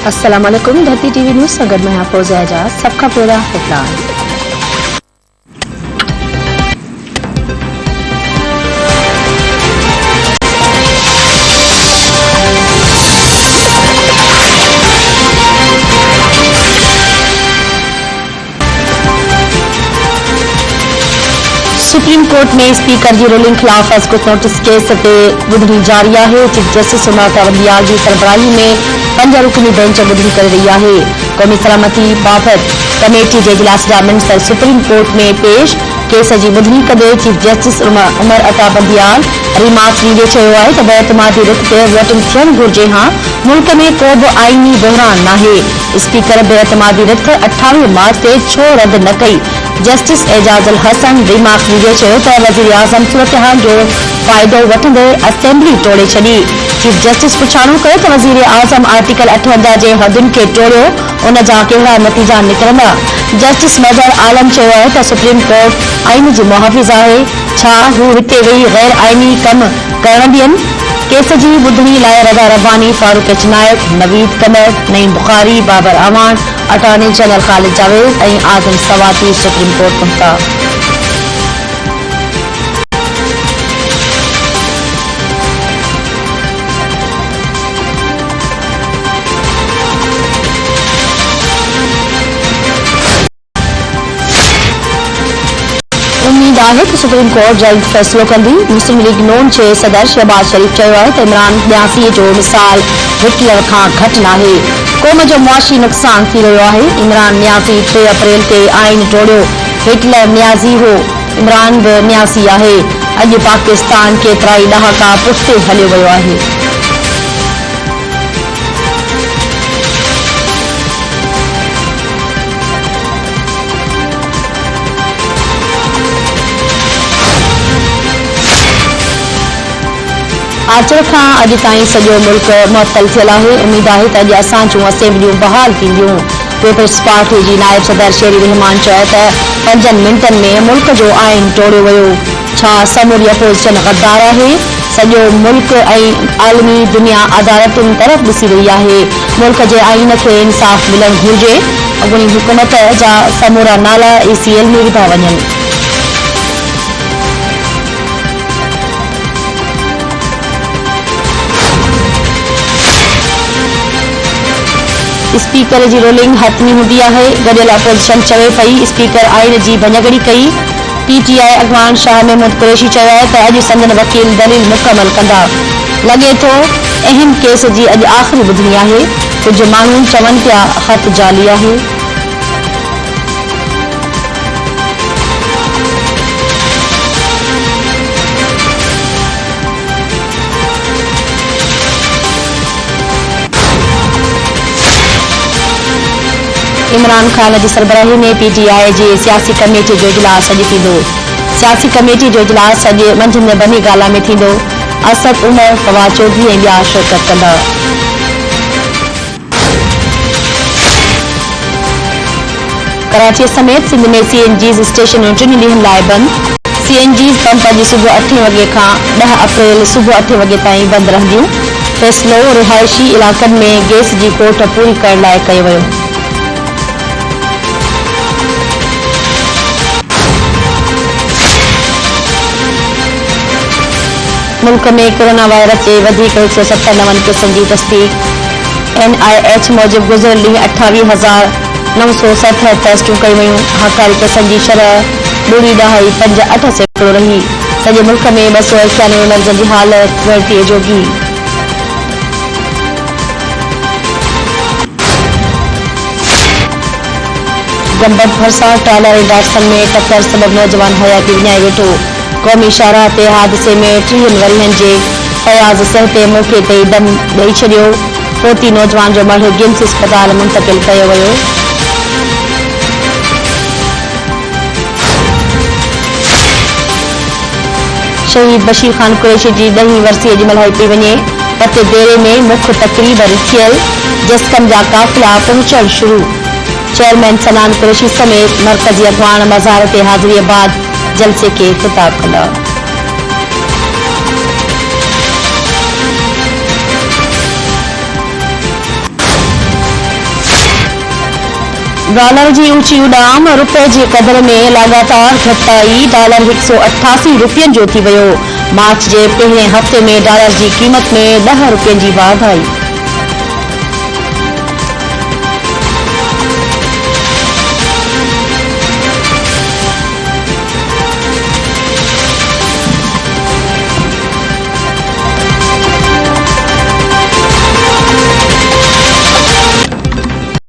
अस्सलाम वालेकुम। धरती टीवी न्यूज़ संगत में हाफिज़ एजाज। सबका पहला हेडलाइन। सुप्रीम कोर्ट में स्पीकर की रूलिंग खिलाफ कुछ नोटिस केस ते ॿुधणी जारी है। चीफ जस्टिस उमर बंदियाल की सरबराही में 5 रुकनी बेंच ॿुधणी करे रही है। क़ौमी सलामती बाबत कमेटी के इजलास जा मिनिस्टर सुप्रीम कोर्ट में पेश केस की ॿुधणी कंदे chief justice Umar Ata Bandial remarks ॾींदे चयो आहे त बेअतमादी रिथ ते वोटिंग थियण घुरिजे। हाँ, मुल्क में को भी आईनी बहरान नाहे। स्पीकर बेअतमादी रिथ 28 मार्च ते छो रद्द न कई। जस्टिस एजाज अल हसन रिमार्क्स ॾींदे चयो त वज़ीर आज़म सूरतहाल जो फ़ाइदो वठंदे असेंबली टोड़े छॾी। चीफ जस्टिस पुछाणो कयो त वज़ीर आज़म आर्टिकल 58 जे हदुनि खे टोड़ियो, उन जा कहिड़ा नतीजा निकिरंदा। जस्टिस मजहर आलम चयो आहे त सुप्रीम कोर्ट आइन जी मुहाफ़िज़ आहे। छा हू हिते वेही गैर आइनी कम करण ॾियनि। केस की ॿुधणी लाइ रज़ा रब्बानी, फारूक इनायत, नवीद कमर, नईम बुखारी, बाबर अवान, अटॉर्नी जनरल ख़ालिद जावेद और आज़म सवाती सुप्रीम कोर्ट पहुता। उम्मीद है कि सुप्रीम कोर्ट जल्द फैसलो कंदी। मुस्लिम लीग नून के सदर शहबाज शरीफ चयो है कि इमरान न्यासी जो मिसाल हिटलर का घट नाहे। कौम जो मुआशी नुकसान थी रहो है। इमरान न्यासी 3 अप्रैल के आइन टोड़ियो। हिटलर न्यासी हो, इमरान भी न्यासी है। अज पाकिस्तान केतरा ॾहाका पुठिते हलियो वियो है। आचर का अज ताईं सॼो मुल्क मुअत्तल थियल है। उम्मीद है कि अज असांजूं असेंबलियूं बहाल थींदियूं। पीपल्स पार्टी की नायब सदर शेरी रहमान चयो त 5 मिनटन में मुल्क जो आइन टोड़ियो वियो। छा समूरी अपोजिशन गद्दार है। सॼो मुल्क आलमी दुनिया अदालतुनि तरफ़ ॾिसी रही है। मुल्क के आइन के इंसाफ़ मिलण घुरिजे। अॻूणी हुकूमत जा समूरा नाला ACL में था वञनि। स्पीकर की रूलिंग हतमी हूंदी है। गडियल अपोजिशन चवे पई स्पीकर आइन की भञगड़ी कई। PTI अगवान शाह महमूद कुरैशी चयो है कि अज संदन वकील दलील मुकम्मल कंदा। लगे तो अहम केस की अज आखिरी ॿुधणी है। कुछ मानू चवन पिया हथ जाली है। इमरान खान की सरबराही में PTI की सियासी कमेटी जो इजलास अज थींदो। सियासी कमेटी जो इजलास अज मंझंदि बनी गाला में थींदो। असद उमर, फवाद चौधरी ऐं ॿिया शिरकत कंदा। कराची समेत सिंध में CNG स्टेशनूं 3 ॾींहनि लाइ बंद। CNG पंप अॼु सुबुह 8 वॻे खां 10 अप्रैल सुबुह 8 वॻे ताईं बंद रहंदियूं। फ़ैसिलो रिहाइशी इलाक़नि में गैस की खोट पूरी करण लाइ कयो वियो। मुल्क में कोरोना वायरस के 157 केसन की तस्दीक। NIH मूजिब गुज़िरियल ॾींहुं 28,960 टेस्टूं कई वयूं। हाकारी केसन की शरह 0.58% रही। सॼे मुल्क में 291 मरीज़नि की हालत वरतीअ जोगी। गंबद भरसा टालर डाटसन में टक्कर सबब नौजवान हयाती विञाए वेठो। क़ौमी शाहराह ते हादसे में 30 वरियनि जे फयाज़ सहते मौक़े ते दम ॾेई छॾियो। फोती नौजवान जो मढ़ गिम्स अस्पताल मुंतक़िल कयो वियो। शहीद बशीर खान कुरैशी की 10वीं वरसीअ जी मल्हाई पई वञे। पते डेरे में मुख्य तक़रीब थियल। जस्कम जा काफ़िला पहुचण शुरू। चेयरमैन सनान कुरैशी समेत मरकजी अगवान मज़ार ते हाज़िरी बाद जलसे के खिताब कंदा। डॉलर जी ऊंची उॾाम, रुपए जे क़दर में लगातार घटिताई। डॉलर 188 रुपयनि जो थी वियो। मार्च जे पहिरें हफ़्ते में डॉलर जी क़ीमत में 10 रुपयनि जी वाधाई।